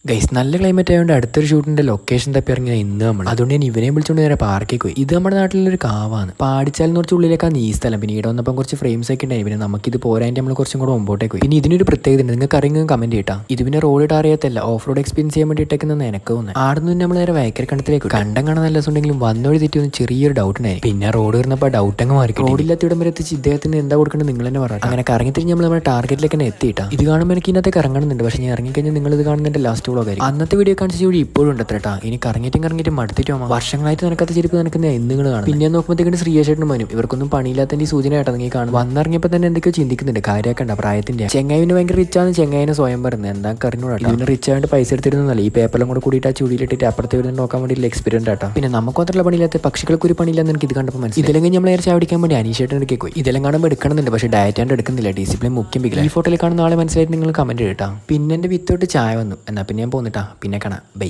Guys നല്ല climate ആയതുകൊണ്ട് അടുത്തൊരു ഷൂട്ടിന്റെ ലൊക്കേഷൻ തപ്പി ഇറങ്ങിയ ഇന്ന് നമ്മൾ അതുകൊണ്ട് ഞാൻ ഇവനെ വിളിച്ചുകൊണ്ട് നേരെ പാർക്കിൽ പോയി. ഇത് നമ്മുടെ നാട്ടിലൊരു കാവാണ്. പാടിച്ചാൽ കുറച്ച് ഉള്ളിലേക്കാണ് ഈ സ്ഥലം. പിന്നെ ഇവിടെ വന്നപ്പോൾ കുറച്ച് ഫ്രെയിംസ് ഒക്കെ ഉണ്ടായി. പിന്നെ നമുക്കിത് പോരായിട്ട് നമ്മൾ കുറച്ചും കൂടെ മുമ്പോട്ടേക്ക് പോയി. പിന്നെ ഇതിനൊരു പ്രത്യേകത ഉണ്ട്, നിങ്ങൾക്ക് അറിയുന്നത് കമന്റ് ചെയ്യട്ടാ. ഇത് പിന്നെ റോഡ് ഇട്ട് അറിയാത്തല്ല, ഓഫ് റോഡ് എക്സ്പീരിയൻസ് ചെയ്യാൻ വേണ്ടിയിട്ടേക്കുന്ന എനിക്ക് തോന്നുന്നത്. ആടുന്ന് നമ്മൾ നേരെ വയക്കര കണ്ടത്തിലേക്ക് കണ്ടം കാണാൻ നല്ല രസമുണ്ടെങ്കിലും വന്നൊഴി തെറ്റി ഒന്ന് ചെറിയൊരു ഡൗട്ട് ഉണ്ടായി. പിന്നെ റോഡ് വരുന്നപ്പോൾ ഡൗട്ട് അങ്ങ് മാറി. റോഡില്ലാത്ത ഇടം വരെ എത്തിച്ച് ഇദ്ദേഹത്തിന് എന്താ കൊടുക്കേണ്ടത് നിങ്ങൾ തന്നെ പറയാം. അങ്ങനെ കറങ്ങി തിരിഞ്ഞ് നമ്മൾ നമ്മുടെ ടാർഗറ്റിലേക്ക് തന്നെ എത്തിയിട്ടാ. ഇത് കാണുമ്പോൾ എനിക്ക് ഇതിനകത്തേക്ക് ഇറങ്ങണമെന്നുണ്ട്. പക്ഷേ ഞാൻ ഇറങ്ങിക്കഴിഞ്ഞാൽ നിങ്ങൾ ഇത് കാണുന്നതിന്റെ ലാസ്റ്റ് വ്ളോഗായിരിക്കും. അന്നത്തെ വീഡിയോ കാണിച്ച ജോലി ഇപ്പോഴും ഉണ്ട് അത്രട്ടാ. ഇനി കറങ്ങിയിട്ടും മടുത്തിട്ടോ വർഷങ്ങളായിട്ട് നടക്കാത്ത ചെരുപ്പ് നടക്കുന്ന എന്തെങ്കിലും കാണും. പിന്നെ നോക്കുമ്പോഴത്തേക്കും ശ്രീയേഷേട്ടനും മനും ഇവർക്കൊന്നും പണിയില്ലാത്തതിന്റെ സൂചന ആയിട്ട് നീ കാണും. വന്നിറങ്ങിയപ്പോൾ തന്നെ എന്തൊക്കെയോ ചിന്തിക്കുന്നുണ്ട്. കാര്യമാക്കണ്ട പ്രായത്തിന്റെ. ചെങ്ങായിന് ഭയങ്കര റിച്ചാന്ന് ചെങ്ങായിനെ സ്വയം പറയുന്നത് എന്താ കറിഞ്ഞൂടാ. ഇതിന് റിച്ച് ആയിട്ട് പൈസ എടുത്തിരുന്നല്ല ഈ പേപ്പറിലും കൂടെ കൂടിയിട്ട് ആ ചുടിയിലിട്ടിട്ട് അപ്പുറത്തെ വരുന്ന നോക്കാൻ വേണ്ടിയിട്ടുള്ള എക്സ്പീരിയൻസ് ആട്ടോ. പിന്നെ നമുക്ക് മാത്രമല്ല പണിയില്ലാത്ത പക്ഷികൾക്ക് ഒരു പണിയില്ലെന്ന് എനിക്ക് ഇത് കണ്ടപ്പോൾ മനസ്സിലായി. ഇതെല്ലാം നമ്മൾ നേരെ ചാടിക്കാൻ വേണ്ടി അനീഷേട്ടൻ എടുക്കേ പോയി. ഇതെല്ലാം കാണുമ്പോൾ എടുക്കണമെന്നുണ്ട്, പക്ഷേ ഡയറ്റ് ആയിട്ട് എടുക്കുന്നില്ല. ഡിസിപ്ലിൻ മുഖ്യം ഈ ഫോട്ടോയിൽ കാണുന്ന ആളെ മനസ്സിലായിട്ട് നിങ്ങൾ കമന്റ് ഇട്ടാ. പിന്നെ എന്റെ വിത്തോട്ട് ചായ വന്നു. എന്നാ പിന്നെ ഞാൻ പോന്നിട്ടാ. പിന്നെ കാണാം. ബൈ.